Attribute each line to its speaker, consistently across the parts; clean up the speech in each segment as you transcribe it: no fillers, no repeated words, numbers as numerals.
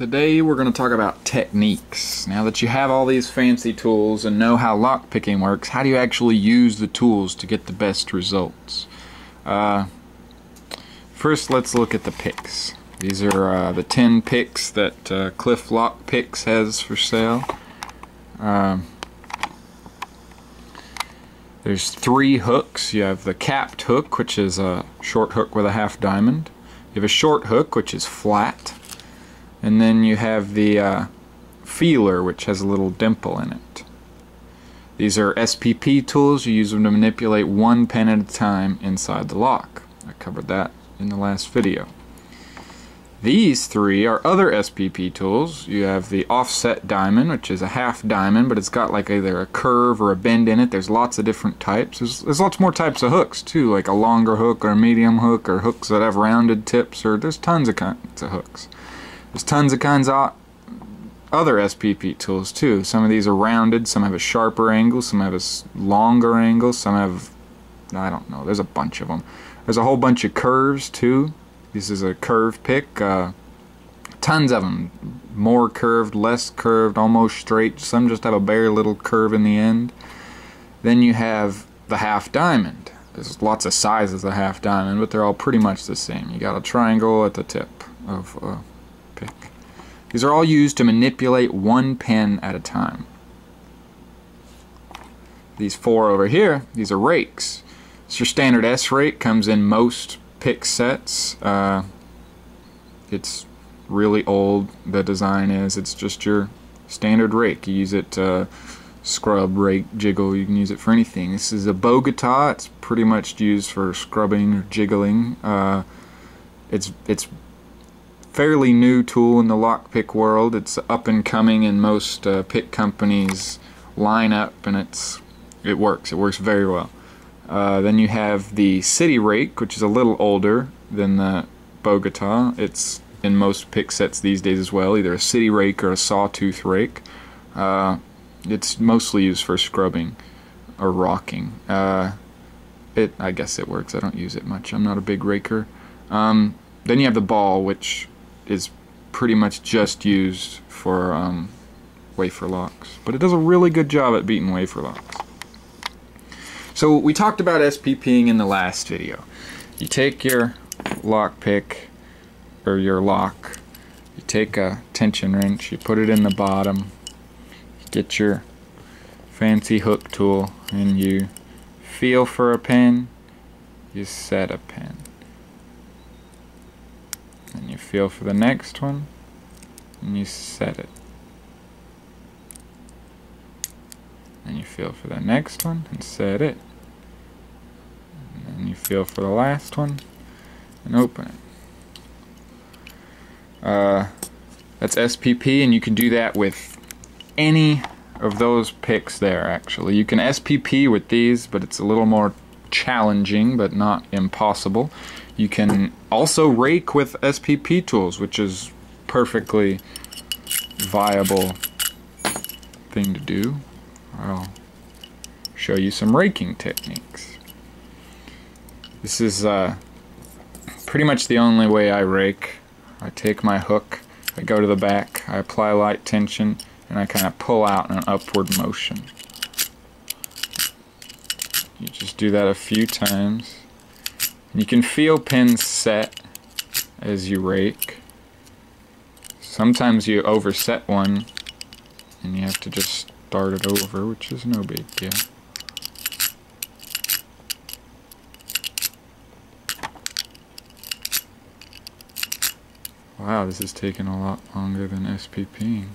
Speaker 1: Today we're going to talk about techniques. Now that you have all these fancy tools and know how lockpicking works, how do you actually use the tools to get the best results? First, let's look at the picks. These are the 10 picks that Cliff Lockpicks has for sale. There's 3 hooks. You have the capped hook, which is a short hook with a half diamond. You have a short hook, which is flat. And then you have the feeler, which has a little dimple in it. These are Spp tools. You use them to manipulate one pen at a time inside the lock. I covered that in the last video. These 3 are other Spp tools. You have the offset diamond, which is a half diamond, but it's got like either a curve or a bend in it. There's lots of different types. There's lots more types of hooks too, like a longer hook or a medium hook or hooks that have rounded tips, or there's tons of kinds of hooks. There's tons of kinds of other Spp tools too. Some of these are rounded, some have a sharper angle, some have a longer angle, some have, I don't know, there's a bunch of them. There's a whole bunch of curves too. This is a curve pick. Tons of them. More curved, less curved, almost straight. Some just have a bare little curve in the end. Then you have the half diamond. There's lots of sizes of half diamond, but they're all pretty much the same. You got a triangle at the tip of pick. These are all used to manipulate one pen at a time. These 4 over here, these are rakes. It's your standard S rake, comes in most pick sets. It's really old, the design is. It's just your standard rake. You use it to scrub, rake, jiggle, you can use it for anything. This is a Bogota. It's pretty much used for scrubbing or jiggling. It's fairly new tool in the lockpick world. It's up and coming in most pick companies' lineup, and it works. It works very well. Then you have the city rake, which is a little older than the Bogota. It's in most pick sets these days as well, either a city rake or a sawtooth rake. It's mostly used for scrubbing or rocking. I guess it works. I don't use it much. I'm not a big raker. Then you have the ball, which is pretty much just used for wafer locks, but it does a really good job at beating wafer locks. So we talked about SPPing in the last video. You take your lockpick or your lock, you take a tension wrench, you put it in the bottom, you get your fancy hook tool, and you feel for a pin, you set a pin. And you feel for the next one, and you set it. And you feel for the next one, and set it. And then you feel for the last one, and open it. That's SPP, and you can do that with any of those picks there, actually. You can SPP with these, but it's a little more challenging, but not impossible. You can also rake with Spp tools, which is perfectly viable thing to do. I'll show you some raking techniques. This is pretty much the only way I rake. I take my hook, I go to the back, I apply light tension, and I kind of pull out in an upward motion. You just do that a few times. You can feel pins set as you rake. Sometimes you overset one and you have to just start it over, which is no big deal. Wow, this is taking a lot longer than SPPing.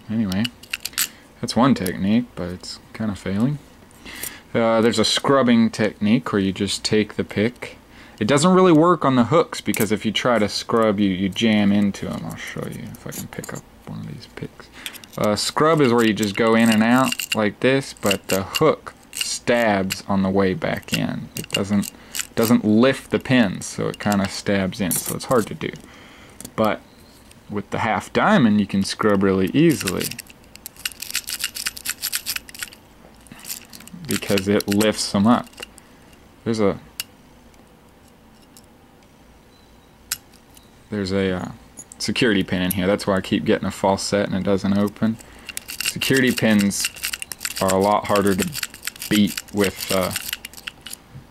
Speaker 1: Anyway, that's one technique, but it's kind of failing. There's a scrubbing technique where you just take the pick. It doesn't really work on the hooks because if you try to scrub, you jam into them. I'll show you if I can pick up one of these picks. Scrub is where you just go in and out like this, but the hook stabs on the way back in. It doesn't lift the pins, so it kind of stabs in, so it's hard to do. But with the half diamond, you can scrub really easily. because it lifts them up. There's a security pin in here. That's why I keep getting a false set and it doesn't open. Security pins are a lot harder to beat with,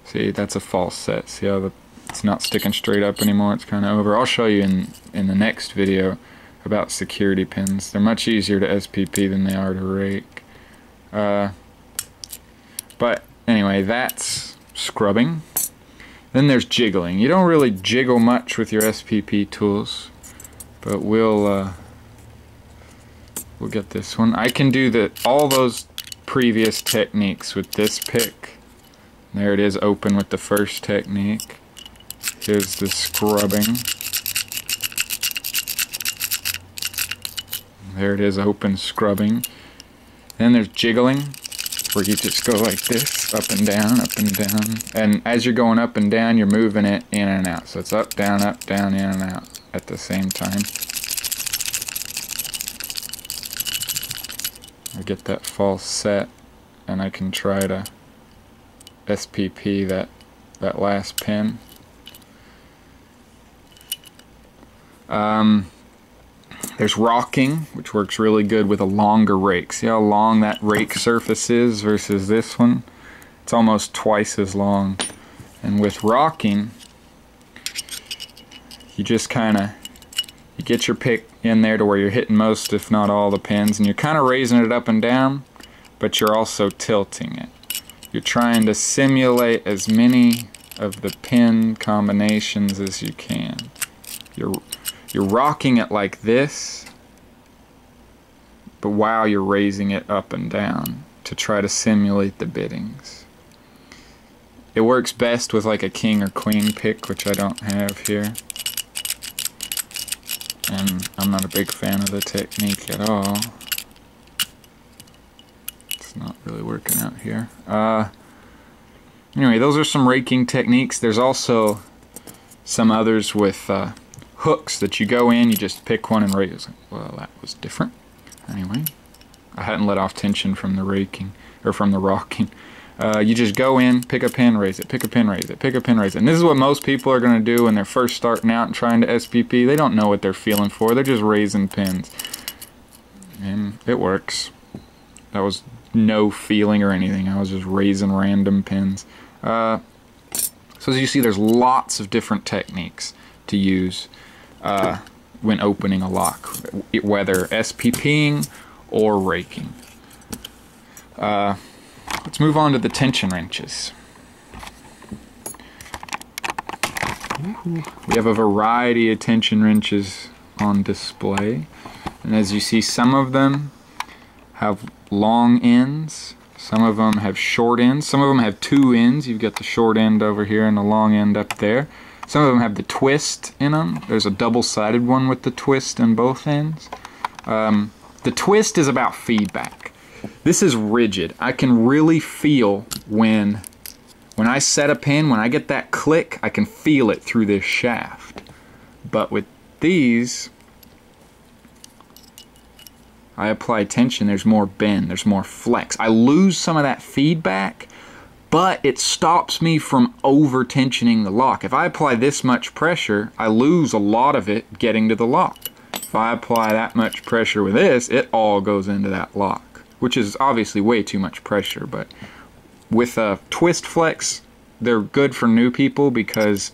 Speaker 1: see, that's a false set. See how it's not sticking straight up anymore, it's kind of over. I'll show you in the next video about security pins. They're much easier to SPP than they are to rake. But anyway, that's scrubbing. Then there's jiggling. You don't really jiggle much with your SPP tools, but we'll get this one. I can do all those previous techniques with this pick. There it is, open with the first technique. Here's the scrubbing. There it is, open scrubbing. Then there's jiggling, where you just go like this, up and down, up and down. And as you're going up and down, you're moving it in and out. So it's up, down, in and out at the same time. I get that false set, and I can try to SPP that last pin. There's rocking, which works really good with a longer rake. See how long that rake surface is versus this one? It's almost twice as long. And with rocking, you just you get your pick in there to where you're hitting most, if not all, the pins, and you're kind of raising it up and down, but you're also tilting it. You're trying to simulate as many of the pin combinations as you can. You're rocking it like this, but while you're raising it up and down to try to simulate the biddings. It works best with like a king or queen pick, which I don't have here. And I'm not a big fan of the technique at all. It's not really working out here. Anyway, those are some raking techniques. There's also some others with hooks that you go in, you just pick one and rake. Well, that was different. Anyway, I hadn't let off tension from the raking, or from the rocking. You just go in, pick a pin, raise it, pick a pin, raise it, pick a pin, raise it. And this is what most people are going to do when they're first starting out and trying to SPP. They don't know what they're feeling for. They're just raising pins. And it works. That was no feeling or anything. I was just raising random pins. So as you see, there's lots of different techniques to use when opening a lock, whether SPPing or raking. Let's move on to the tension wrenches. We have a variety of tension wrenches on display, and as you see, some of them have long ends, some of them have short ends, some of them have two ends. You've got the short end over here and the long end up there. Some of them have the twist in them. There's a double-sided one with the twist in both ends. The twist is about feedback. This is rigid. I can really feel when I set a pin, when I get that click, I can feel it through this shaft. But with these, I apply tension, there's more bend, there's more flex. I lose some of that feedback, but it stops me from over-tensioning the lock. If I apply this much pressure, I lose a lot of it getting to the lock. If I apply that much pressure with this, it all goes into that lock, which is obviously way too much pressure. But with a twist flex, they're good for new people because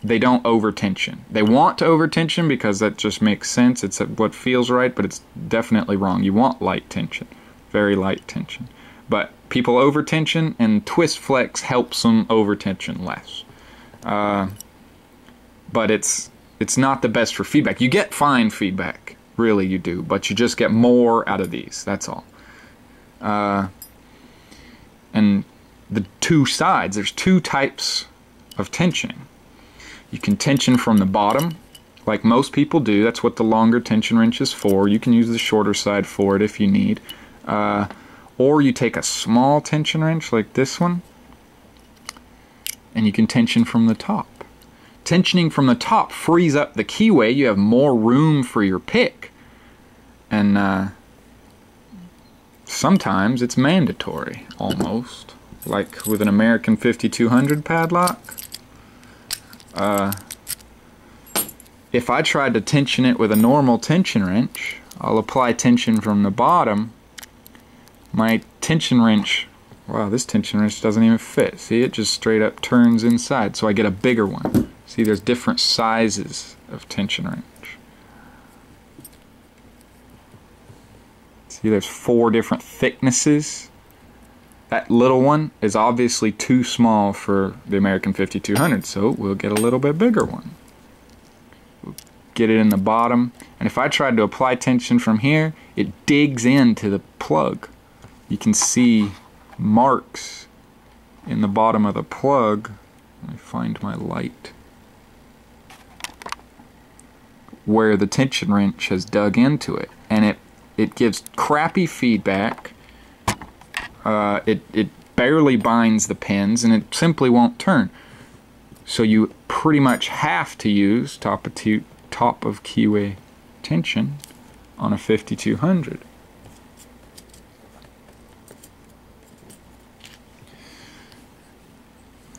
Speaker 1: they don't over-tension. They want to over-tension because that just makes sense. It's what feels right, but it's definitely wrong. You want light tension, very light tension. But people over-tension, and twist flex helps them over-tension less. But it's not the best for feedback. You get fine feedback, really you do, but you just get more out of these, that's all. And the two sides, there's two types of tensioning. You can tension from the bottom, like most people do. That's what the longer tension wrench is for. You can use the shorter side for it if you need. Or you take a small tension wrench like this one, and you can tension from the top. Tensioning from the top frees up the keyway. You have more room for your pick. And sometimes it's mandatory, almost. Like with an American 5200 padlock. If I tried to tension it with a normal tension wrench, I'll apply tension from the bottom. My tension wrench, wow, this tension wrench doesn't even fit. See, it just straight up turns inside, so I get a bigger one. See, there's different sizes of tension wrench. See, there's 4 different thicknesses. That little one is obviously too small for the American 5200, so we'll get a little bit bigger one. We'll get it in the bottom, and if I tried to apply tension from here, it digs into the plug. You can see marks in the bottom of the plug. Let me find my light. Where the tension wrench has dug into it, and it gives crappy feedback. It barely binds the pins, and it simply won't turn. So you pretty much have to use top of keyway tension on a 5200.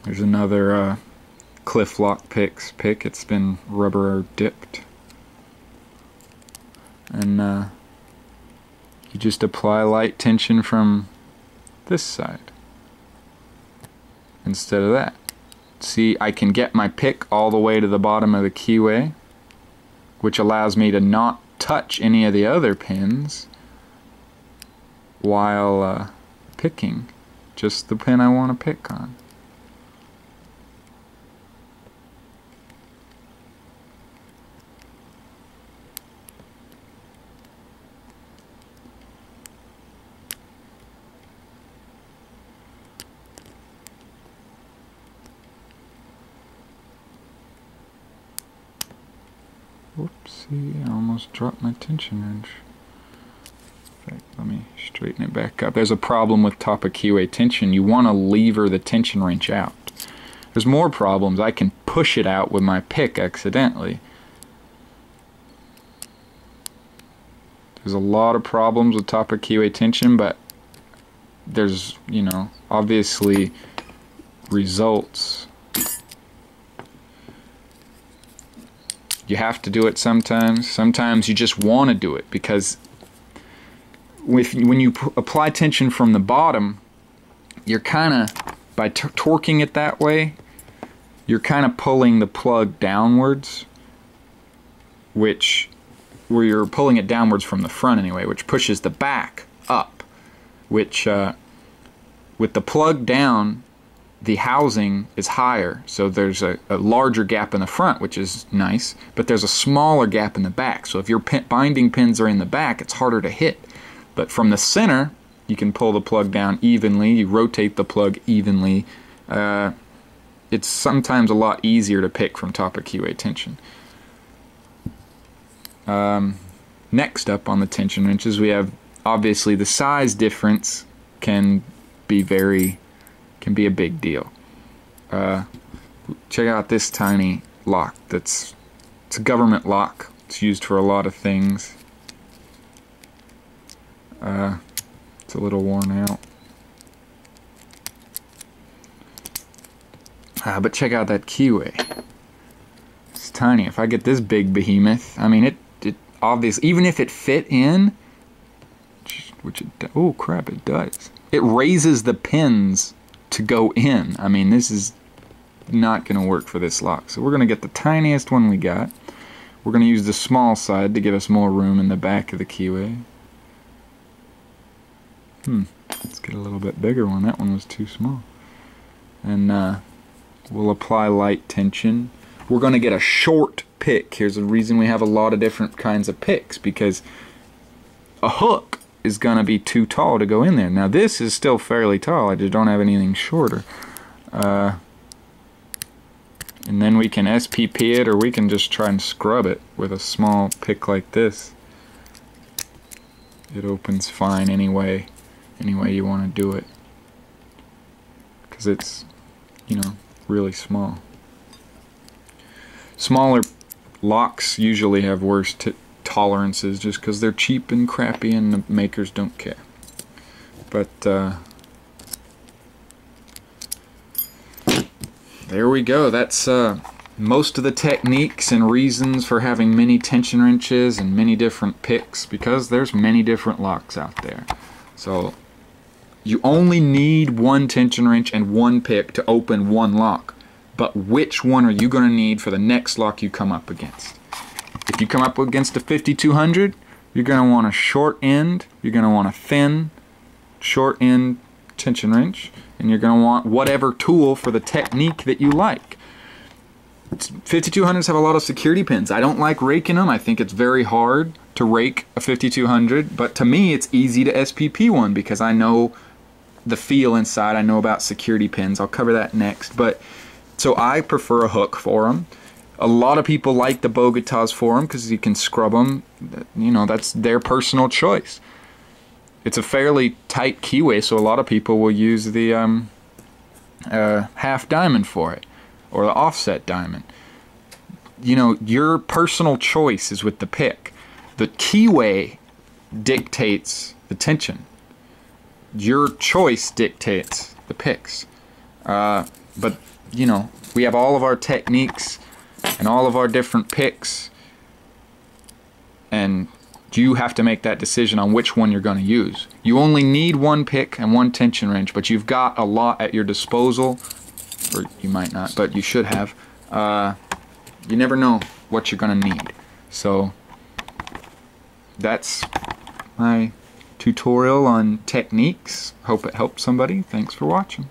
Speaker 1: There's another Cliff Lockpicks pick. It's been rubber dipped, and you just apply light tension from this side instead of that. See, I can get my pick all the way to the bottom of the keyway, which allows me to not touch any of the other pins while picking just the pin I want to pick on. Whoopsie, I almost dropped my tension wrench. In fact, let me straighten it back up. There's a problem with top of keyway tension. You want to lever the tension wrench out. There's more problems. I can push it out with my pick accidentally. There's a lot of problems with top of keyway tension, but there's, you know, obviously results. You have to do it sometimes. Sometimes you just want to do it because when you apply tension from the bottom, you're kind of, by torquing it that way, you're kind of pulling the plug downwards, where you're pulling it downwards from the front anyway, which pushes the back up, which with the plug down, the housing is higher, so there's a larger gap in the front, which is nice, but there's a smaller gap in the back. So if your binding pins are in the back, it's harder to hit. But from the center, you can pull the plug down evenly, you rotate the plug evenly. It's sometimes a lot easier to pick from top of keyway tension. Next up on the tension wrenches, we have obviously the size difference can be a big deal. Check out this tiny lock. It's a government lock. It's used for a lot of things. It's a little worn out. But check out that keyway. It's tiny. If I get this big behemoth, I mean it obviously, even if it fit in, which oh crap, it does. It raises the pins to go in. I mean, this is not going to work for this lock. So we're going to get the tiniest one we got. We're going to use the small side to give us more room in the back of the keyway. Let's get a little bit bigger one. That one was too small. And we'll apply light tension. We're going to get a short pick. Here's the reason we have a lot of different kinds of picks, because a hook is going to be too tall to go in there. Now this is still fairly tall, I just don't have anything shorter. And then we can SPP it, or we can just try and scrub it with a small pick like this. It opens fine any way you want to do it, because it's, you know, really small. Smaller locks usually have worse tolerances just because they're cheap and crappy and the makers don't care. But there we go. That's most of the techniques and reasons for having many tension wrenches and many different picks, because there's many different locks out there. So you only need one tension wrench and one pick to open one lock. But which one are you going to need for the next lock you come up against? If you come up against a 5200, you're going to want a short end, you're going to want a thin short end tension wrench, and you're going to want whatever tool for the technique that you like. 5200s have a lot of security pins. I don't like raking them. I think it's very hard to rake a 5200, but to me it's easy to SPP one because I know the feel inside. I know about security pins. I'll cover that next. But so I prefer a hook for them. A lot of people like the Bogotas for them because you can scrub them. You know, that's their personal choice. It's a fairly tight keyway, so a lot of people will use the half diamond for it, or the offset diamond. You know, your personal choice is with the pick. The keyway dictates the tension. Your choice dictates the picks. But, you know, we have all of our techniques and all of our different picks, and you have to make that decision on which one you're going to use. You only need one pick and one tension wrench, but you've got a lot at your disposal, or you might not, but you should have. You never know what you're going to need. So that's my tutorial on techniques. Hope it helped somebody. Thanks for watching.